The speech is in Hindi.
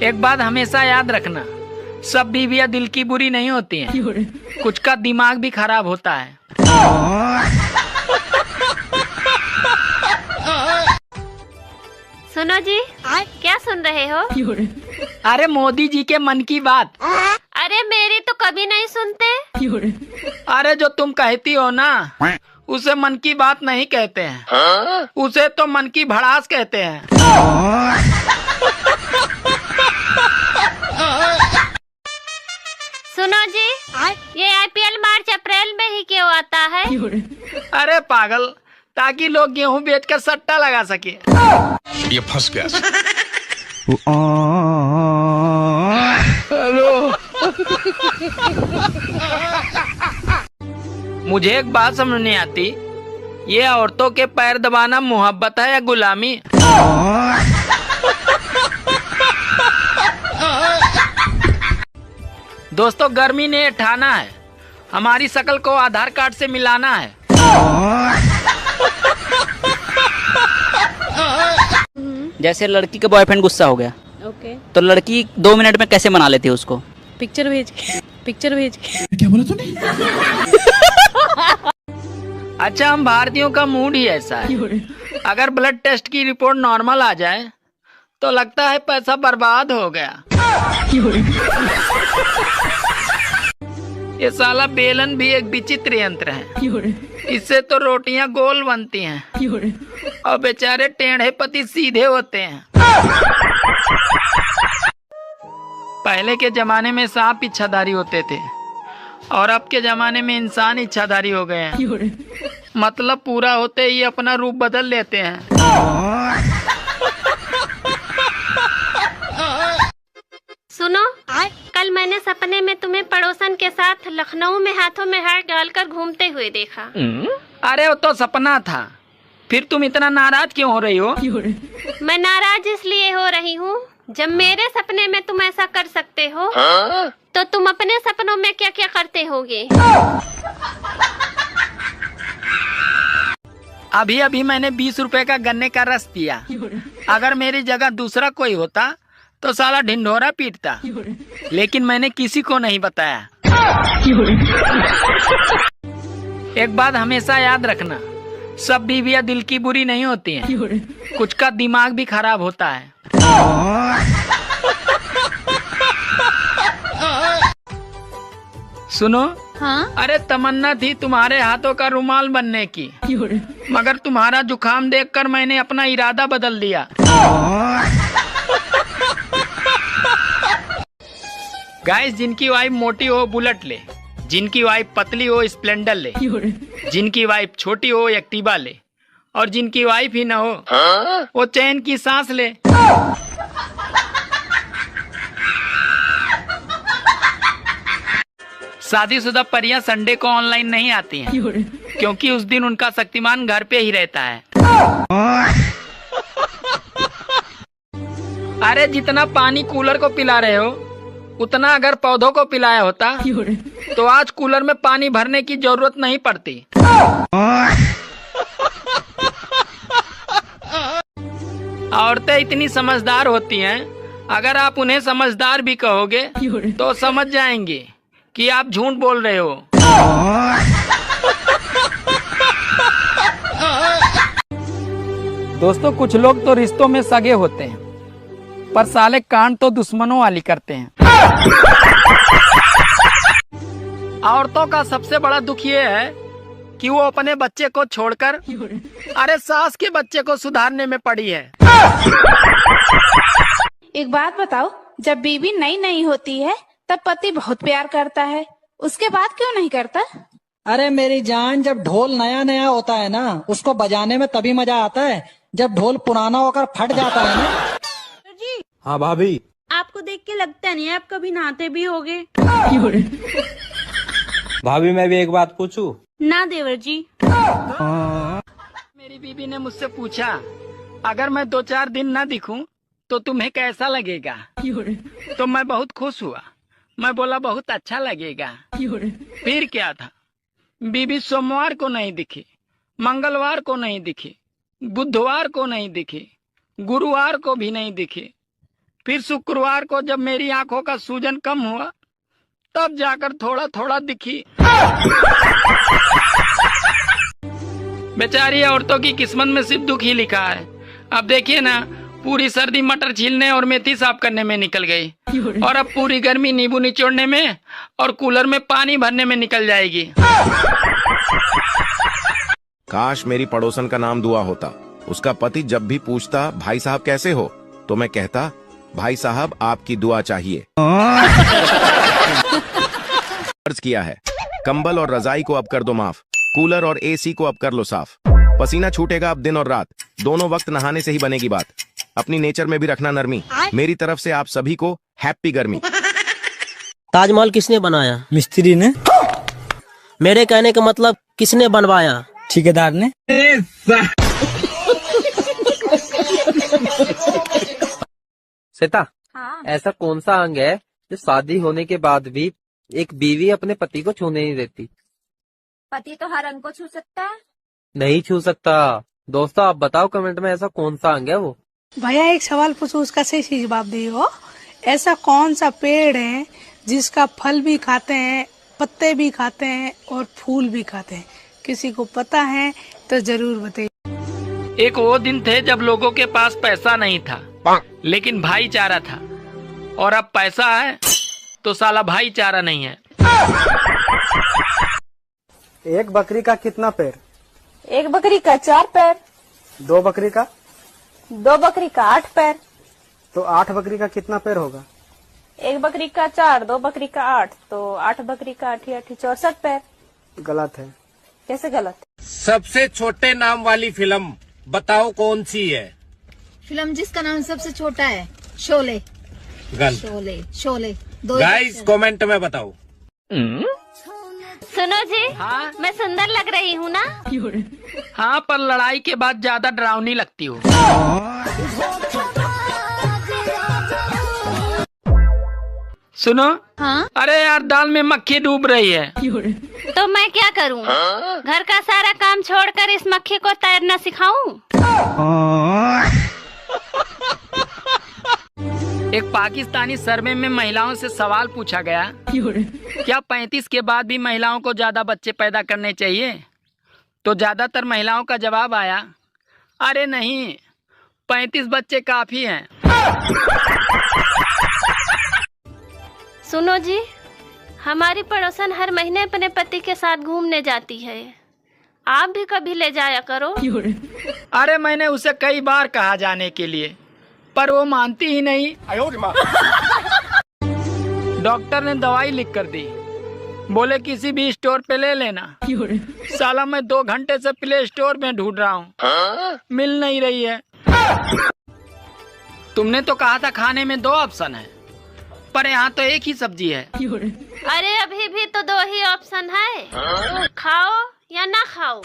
एक बात हमेशा याद रखना, सब बीवियां दिल की बुरी नहीं होती हैं, कुछ का दिमाग भी खराब होता है। सुनो जी, क्या सुन रहे हो? अरे मोदी जी के मन की बात। अरे मेरी तो कभी नहीं सुनते। अरे जो तुम कहती हो ना, उसे मन की बात नहीं कहते हैं, उसे तो मन की भड़ास कहते हैं। सुनो जी, ये आईपीएल मार्च अप्रैल में ही क्यों आता है? अरे पागल, ताकि लोग गेहूं बेचकर सट्टा लगा सके। ये फंस गया। हेलो। मुझे एक बात समझ नहीं आती, ये औरतों के पैर दबाना मोहब्बत है या गुलामी? दोस्तों, गर्मी ने ठाना है, हमारी शक्ल को आधार कार्ड से मिलाना है। जैसे लड़की का बॉयफ्रेंड गुस्सा हो गया, ओके, तो लड़की 2 मिनट में कैसे मना लेती है उसको? पिक्चर भेज के। क्या बोला तूने? अच्छा, हम भारतीयों का मूड ही ऐसा है, अगर ब्लड टेस्ट की रिपोर्ट नॉर्मल आ जाए तो लगता है पैसा बर्बाद हो गया। ये साला बेलन भी एक विचित्र यंत्र है, इससे तो रोटियां गोल बनती हैं और बेचारे टेढ़े पति सीधे होते हैं। पहले के जमाने में सांप इच्छाधारी होते थे और अब के जमाने में इंसान इच्छाधारी हो गए हैं, मतलब पूरा होते ही अपना रूप बदल लेते हैं। सुनो, कल मैंने सपने में तुम्हें पड़ोसन के साथ लखनऊ में हाथों में हाथ डालकर घूमते हुए देखा। अरे वो तो सपना था, फिर तुम इतना नाराज क्यों हो रही हो? मैं नाराज इसलिए हो रही हूँ, जब मेरे सपने में तुम ऐसा कर सकते हो, तो तुम अपने सपनों में क्या क्या करते होगे? अभी अभी मैंने 20 रुपए का गन्ने का रस पिया, अगर मेरी जगह दूसरा कोई होता तो साला ढिंढोरा पीटता, लेकिन मैंने किसी को नहीं बताया। एक बात हमेशा याद रखना, सब बीवियां दिल की बुरी नहीं होती हैं, कुछ का दिमाग भी खराब होता है। सुनो, हाँ? अरे तमन्ना थी तुम्हारे हाथों का रुमाल बनने की, मगर तुम्हारा जुकाम देखकर मैंने अपना इरादा बदल दिया। गाइस, जिनकी वाइफ मोटी हो बुलेट ले, जिनकी वाइफ पतली हो स्प्लेंडर ले, जिनकी वाइफ छोटी हो एक्टिवा ले, और जिनकी वाइफ ही न हो वो चैन की सांस ले। शादीशुदा परियां संडे को ऑनलाइन नहीं आती हैं, क्योंकि उस दिन उनका शक्तिमान घर पे ही रहता है। अरे जितना पानी कूलर को पिला रहे हो, उतना अगर पौधों को पिलाया होता तो आज कूलर में पानी भरने की जरूरत नहीं पड़ती। औरतें इतनी समझदार होती हैं, अगर आप उन्हें समझदार भी कहोगे तो समझ जाएंगे कि आप झूठ बोल रहे हो। दोस्तों, कुछ लोग तो रिश्तों में सगे होते हैं, पर साले कांड तो दुश्मनों वाली करते हैं। औरतों का सबसे बड़ा दुख ये है कि वो अपने बच्चे को छोड़कर अरे सास के बच्चे को सुधारने में पड़ी है। एक बात बताओ, जब बीवी नई नई होती है तब पति बहुत प्यार करता है, उसके बाद क्यों नहीं करता? अरे मेरी जान, जब ढोल नया नया होता है ना, उसको बजाने में तभी मजा आता है जब ढोल पुराना होकर फट जाता है ना। जी, हाँ भाभी, आपको देख के लगता नहीं आप कभी नहाते भी होगे। भाभी मैं भी एक बात पूछूं? ना देवर जी। मेरी बीबी ने मुझसे पूछा, अगर मैं 2-4 दिन ना दिखूं तो तुम्हें कैसा लगेगा? तो मैं बहुत खुश हुआ, मैं बोला बहुत अच्छा लगेगा। फिर क्या था, बीबी सोमवार को नहीं दिखी, मंगलवार को नहीं दिखी, बुधवार को नहीं दिखी, गुरुवार को भी नहीं दिखी, फिर शुक्रवार को जब मेरी आंखों का सूजन कम हुआ तब जाकर थोड़ा थोड़ा दिखी। बेचारी औरतों की किस्मत में सिर्फ दुख ही लिखा है। अब देखिए ना, पूरी सर्दी मटर छीलने और मेथी साफ करने में निकल गई और अब पूरी गर्मी नींबू निचोड़ने में और कूलर में पानी भरने में निकल जाएगी। काश मेरी पड़ोसन का नाम दुआ होता। उसका पति जब भी पूछता भाई साहब कैसे हो, तो मैं कहता भाई साहब आपकी दुआ चाहिए। अर्ज किया है, कंबल और रजाई को अब कर दो माफ, कूलर और एसी को अब कर लो साफ। पसीना छूटेगा अब दिन और रात, दोनों वक्त नहाने से ही बनेगी बात। अपनी नेचर में भी रखना नरमी, मेरी तरफ से आप सभी को हैप्पी गर्मी। ताजमहल किसने बनाया? मिस्त्री ने। मेरे कहने का मतलब किसने बनवाया? ठेकेदार ने। श्वेता, हाँ। ऐसा कौन सा अंग है जो शादी होने के बाद भी एक बीवी अपने पति को छूने नहीं देती? पति तो हर अंग को छू सकता है। नहीं छू सकता। दोस्तों आप बताओ कमेंट में ऐसा कौन सा अंग है वो। भैया एक सवाल पूछो, उसका सही जवाब दियो। ऐसा कौन सा पेड़ है जिसका फल भी खाते हैं, पत्ते भी खाते हैं और फूल भी खाते हैं? किसी को पता है तो जरूर बताइए। एक वो दिन थे जब लोगों के पास पैसा नहीं था लेकिन भाईचारा था, और अब पैसा है तो साला भाईचारा नहीं है। एक बकरी का कितना पैर? एक बकरी का 4 पैर। 2 बकरी का? 2 बकरी का 8 पैर। तो 8 बकरी का कितना पैर होगा? एक बकरी का 4, 2 बकरी का 8, तो 8 बकरी का 8 64 पैर। गलत है। कैसे गलत? सबसे छोटे नाम वाली फिल्म बताओ कौन सी है? फिल्म जिसका नाम सबसे छोटा है, शोले। गलत। शोले। गाइस कमेंट में बताओ। सुनो जी, हाँ? मैं सुंदर लग रही हूँ ना? हाँ, पर लड़ाई के बाद ज्यादा डरावनी लगती हो। सुनो। हाँ? अरे यार, दाल में मक्खी डूब रही है। तो मैं क्या करूँ? घर का सारा काम छोड़कर इस मक्खी को तैरना सिखाऊं? एक पाकिस्तानी सर्वे में महिलाओं से सवाल पूछा गया, क्या 35 के बाद भी महिलाओं को ज्यादा बच्चे पैदा करने चाहिए? तो ज्यादातर महिलाओं का जवाब आया, अरे नहीं, 35 बच्चे काफी हैं। सुनो जी, हमारी पड़ोसन हर महीने अपने पति के साथ घूमने जाती है, आप भी कभी ले जाया करो। अरे मैंने उसे कई बार कहा जाने के लिए, पर वो मानती ही नहीं। डॉक्टर ने दवाई लिख कर दी, बोले किसी भी स्टोर पे ले लेना। साला मैं 2 घंटे से प्ले स्टोर में ढूंढ रहा हूँ, मिल नहीं रही है। तुमने तो कहा था खाने में 2 ऑप्शन है, पर यहाँ तो एक ही सब्जी है। अरे अभी भी तो 2 ही ऑप्शन है, खाओ या ना खाओ।